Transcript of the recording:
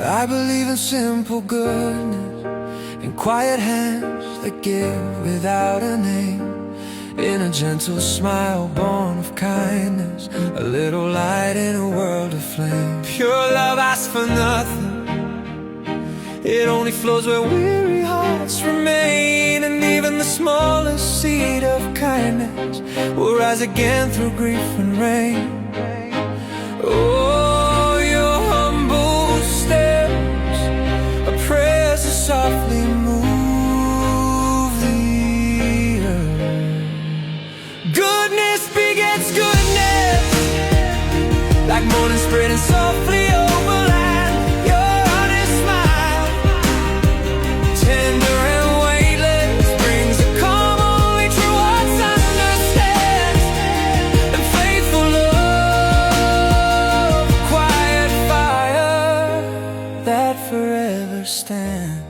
I believe in simple goodness, in quiet hands that give without a name, in a gentle smile born of kindness, a little light in a world of flame. Pure love asks for nothing, it only flows where weary hearts remain. And even the smallest seed of kindness will rise again through grief and rain. Oh, your humble steps, a prayer to softly move the earth. Goodness begets goodness, like morning spreading softly over land. Your honest smile, tender and weightless, brings a calm only true hearts understand. And faithful love, quiet fire that forever stands.